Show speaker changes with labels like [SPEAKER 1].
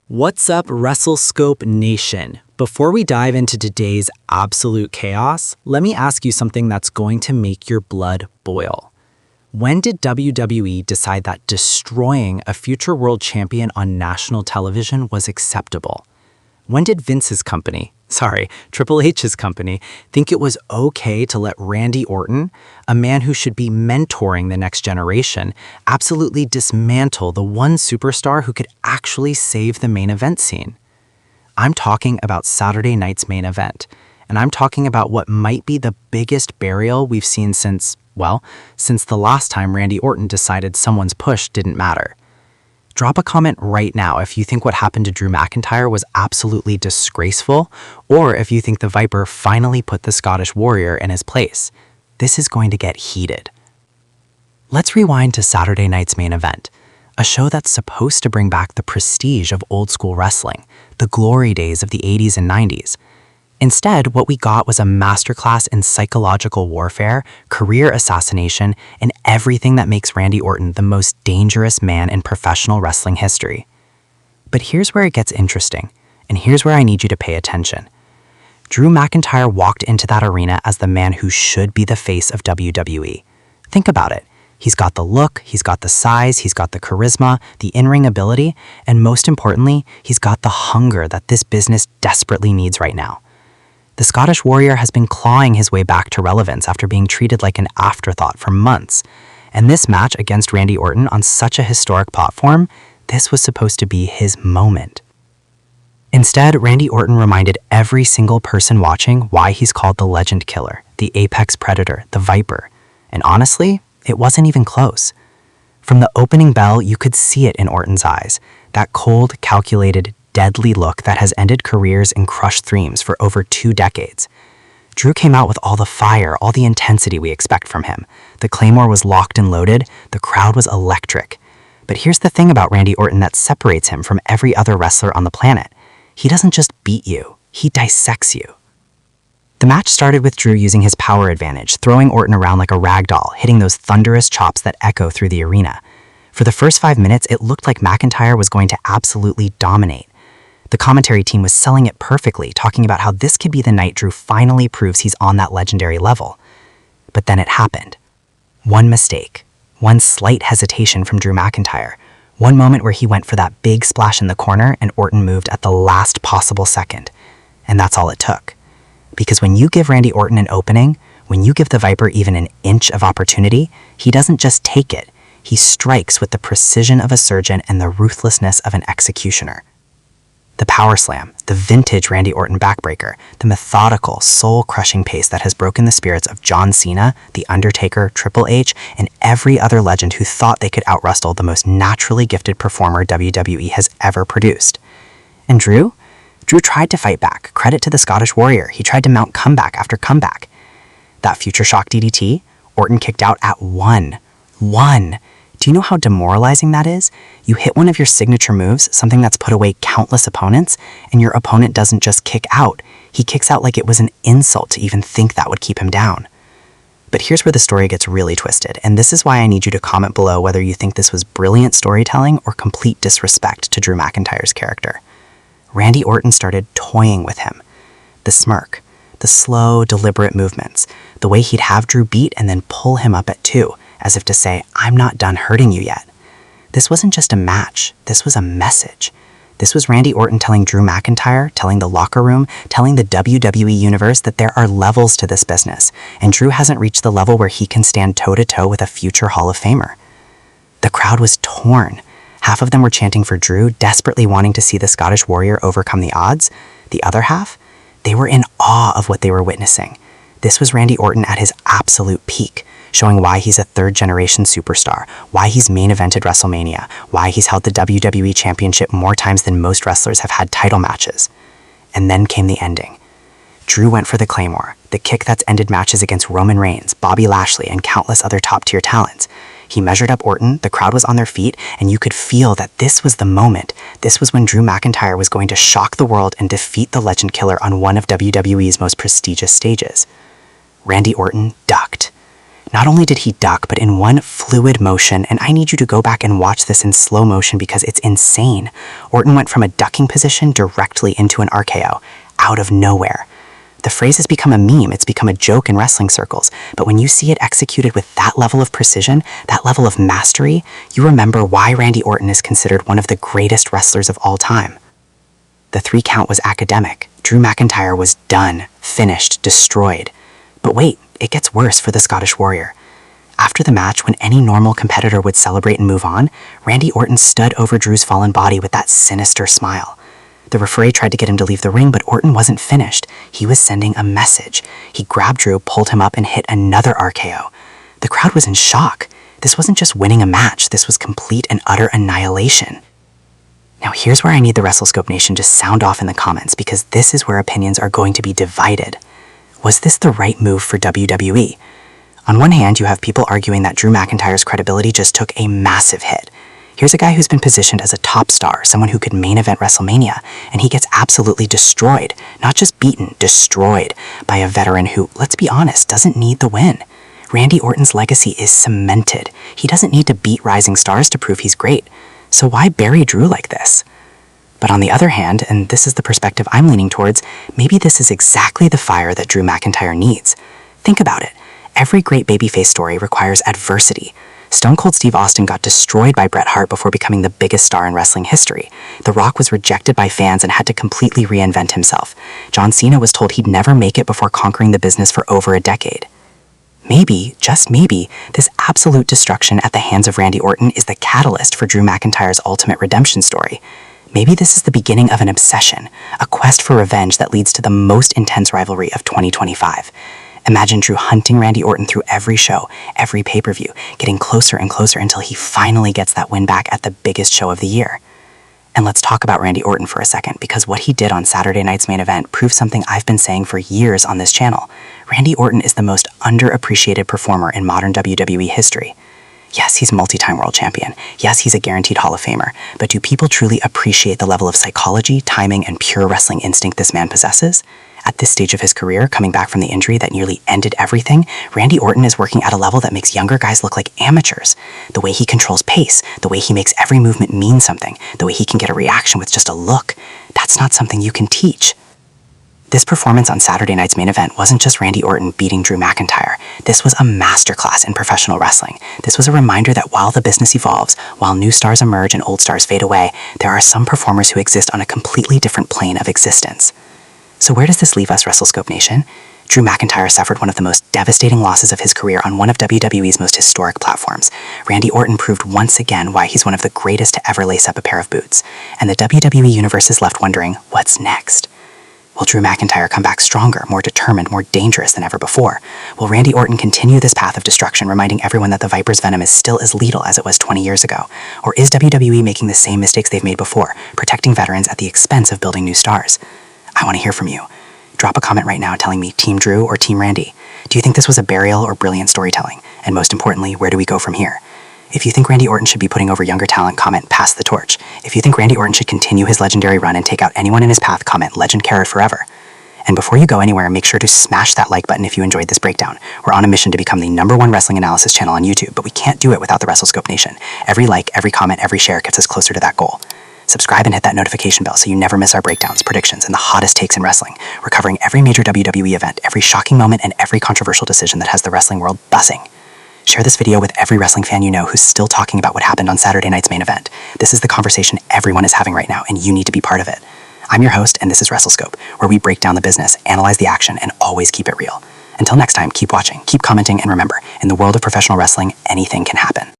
[SPEAKER 1] What's up, Wrestle Scope Nation? Before we dive into today's absolute chaos, let me ask you something that's going to make your blood boil. When did WWE decide that destroying a future world champion on national television was acceptable? When did Triple H's company, think it was okay to let Randy Orton, a man who should be mentoring the next generation, absolutely dismantle the one superstar who could actually save the main event scene? I'm talking about Saturday night's main event, and I'm talking about what might be the biggest burial we've seen since the last time Randy Orton decided someone's push didn't matter. Drop a comment right now if you think what happened to Drew McIntyre was absolutely disgraceful, or if you think the Viper finally put the Scottish Warrior in his place. This is going to get heated. Let's rewind to Saturday night's main event, a show that's supposed to bring back the prestige of old school wrestling, the glory days of the 80s and 90s. Instead, what we got was a masterclass in psychological warfare, career assassination, and everything that makes Randy Orton the most dangerous man in professional wrestling history. But here's where it gets interesting, and here's where I need you to pay attention. Drew McIntyre walked into that arena as the man who should be the face of WWE. Think about it. He's got the look, he's got the size, he's got the charisma, the in-ring ability, and most importantly, he's got the hunger that this business desperately needs right now. The Scottish Warrior has been clawing his way back to relevance after being treated like an afterthought for months. And this match against Randy Orton on such a historic platform, this was supposed to be his moment. Instead, Randy Orton reminded every single person watching why he's called the Legend Killer, the Apex Predator, the Viper. And honestly, it wasn't even close. From the opening bell, you could see it in Orton's eyes, that cold, calculated, deadly look that has ended careers and crushed dreams for over 2 decades. Drew came out with all the fire, all the intensity we expect from him. The Claymore was locked and loaded, the crowd was electric. But here's the thing about Randy Orton that separates him from every other wrestler on the planet. He doesn't just beat you, he dissects you. The match started with Drew using his power advantage, throwing Orton around like a rag doll, hitting those thunderous chops that echo through the arena. For the first 5 minutes, it looked like McIntyre was going to absolutely dominate. The commentary team was selling it perfectly, talking about how this could be the night Drew finally proves he's on that legendary level. But then it happened. One mistake, one slight hesitation from Drew McIntyre, one moment where he went for that big splash in the corner and Orton moved at the last possible second. And that's all it took. Because when you give Randy Orton an opening, when you give the Viper even an inch of opportunity, he doesn't just take it, he strikes with the precision of a surgeon and the ruthlessness of an executioner. The power slam, the vintage Randy Orton backbreaker, the methodical, soul-crushing pace that has broken the spirits of John Cena, The Undertaker, Triple H, and every other legend who thought they could out-wrestle the most naturally gifted performer WWE has ever produced. And Drew? Drew tried to fight back. Credit to the Scottish Warrior. He tried to mount comeback after comeback. That Future Shock DDT, Orton kicked out at 1. Do you know how demoralizing that is? You hit one of your signature moves, something that's put away countless opponents, and your opponent doesn't just kick out. He kicks out like it was an insult to even think that would keep him down. But here's where the story gets really twisted, and this is why I need you to comment below whether you think this was brilliant storytelling or complete disrespect to Drew McIntyre's character. Randy Orton started toying with him. The smirk, the slow, deliberate movements, the way he'd have Drew beat and then pull him up at 2, as if to say, I'm not done hurting you yet. This wasn't just a match, this was a message. This was Randy Orton telling Drew McIntyre, telling the locker room, telling the WWE universe that there are levels to this business, and Drew hasn't reached the level where he can stand toe-to-toe with a future Hall of Famer. The crowd was torn. Half of them were chanting for Drew, desperately wanting to see the Scottish Warrior overcome the odds. The other half, they were in awe of what they were witnessing. This was Randy Orton at his absolute peak, showing why he's a third-generation superstar, why he's main-evented WrestleMania, why he's held the WWE Championship more times than most wrestlers have had title matches. And then came the ending. Drew went for the Claymore, the kick that's ended matches against Roman Reigns, Bobby Lashley, and countless other top-tier talents. He measured up Orton, the crowd was on their feet, and you could feel that this was the moment. This was when Drew McIntyre was going to shock the world and defeat the Legend Killer on one of WWE's most prestigious stages. Randy Orton ducked. Not only did he duck, but in one fluid motion, and I need you to go back and watch this in slow motion because it's insane, Orton went from a ducking position directly into an RKO, out of nowhere. The phrase has become a meme, it's become a joke in wrestling circles, but when you see it executed with that level of precision, that level of mastery, you remember why Randy Orton is considered one of the greatest wrestlers of all time. The 3 count was academic. Drew McIntyre was done, finished, destroyed. But wait, it gets worse for the Scottish Warrior. After the match, when any normal competitor would celebrate and move on, Randy Orton stood over Drew's fallen body with that sinister smile. The referee tried to get him to leave the ring, but Orton wasn't finished. He was sending a message. He grabbed Drew, pulled him up, and hit another RKO. The crowd was in shock. This wasn't just winning a match, this was complete and utter annihilation. Now here's where I need the Wrestle Scope Nation to sound off in the comments, because this is where opinions are going to be divided. Was this the right move for WWE? On one hand, you have people arguing that Drew McIntyre's credibility just took a massive hit. Here's a guy who's been positioned as a top star, someone who could main event WrestleMania, and he gets absolutely destroyed, not just beaten, destroyed, by a veteran who, let's be honest, doesn't need the win. Randy Orton's legacy is cemented. He doesn't need to beat rising stars to prove he's great. So why bury Drew like this? But on the other hand, and this is the perspective I'm leaning towards, maybe this is exactly the fire that Drew McIntyre needs. Think about it. Every great babyface story requires adversity. Stone Cold Steve Austin got destroyed by Bret Hart before becoming the biggest star in wrestling history. The Rock was rejected by fans and had to completely reinvent himself. John Cena was told he'd never make it before conquering the business for over a decade. Maybe, just maybe, this absolute destruction at the hands of Randy Orton is the catalyst for Drew McIntyre's ultimate redemption story. Maybe this is the beginning of an obsession, a quest for revenge that leads to the most intense rivalry of 2025. Imagine Drew hunting Randy Orton through every show, every pay-per-view, getting closer and closer until he finally gets that win back at the biggest show of the year. And let's talk about Randy Orton for a second, because what he did on Saturday night's main event proves something I've been saying for years on this channel. Randy Orton is the most underappreciated performer in modern WWE history. Yes, he's a multi-time world champion. Yes, he's a guaranteed Hall of Famer. But do people truly appreciate the level of psychology, timing, and pure wrestling instinct this man possesses? At this stage of his career, coming back from the injury that nearly ended everything, Randy Orton is working at a level that makes younger guys look like amateurs. The way he controls pace, the way he makes every movement mean something, the way he can get a reaction with just a look, that's not something you can teach. This performance on Saturday night's main event wasn't just Randy Orton beating Drew McIntyre. This was a masterclass in professional wrestling. This was a reminder that while the business evolves, while new stars emerge and old stars fade away, there are some performers who exist on a completely different plane of existence. So where does this leave us, Wrestle Scope Nation? Drew McIntyre suffered one of the most devastating losses of his career on one of WWE's most historic platforms. Randy Orton proved once again why he's one of the greatest to ever lace up a pair of boots. And the WWE universe is left wondering, what's next? Will Drew McIntyre come back stronger, more determined, more dangerous than ever before? Will Randy Orton continue this path of destruction, reminding everyone that the Viper's venom is still as lethal as it was 20 years ago? Or is WWE making the same mistakes they've made before, protecting veterans at the expense of building new stars? I want to hear from you. Drop a comment right now telling me Team Drew or Team Randy. Do you think this was a burial or brilliant storytelling? And most importantly, where do we go from here? If you think Randy Orton should be putting over younger talent, comment pass the torch. If you think Randy Orton should continue his legendary run and take out anyone in his path, comment legend carried forever. And before you go anywhere, make sure to smash that like button if you enjoyed this breakdown. We're on a mission to become the #1 wrestling analysis channel on YouTube, but we can't do it without the Wrestle Scope Nation. Every like, every comment, every share gets us closer to that goal. Subscribe and hit that notification bell so you never miss our breakdowns, predictions, and the hottest takes in wrestling. We're covering every major WWE event, every shocking moment, and every controversial decision that has the wrestling world buzzing. Share this video with every wrestling fan you know who's still talking about what happened on Saturday night's main event. This is the conversation everyone is having right now, and you need to be part of it. I'm your host, and this is Wrestle Scope, where we break down the business, analyze the action, and always keep it real. Until next time, keep watching, keep commenting, and remember, in the world of professional wrestling, anything can happen.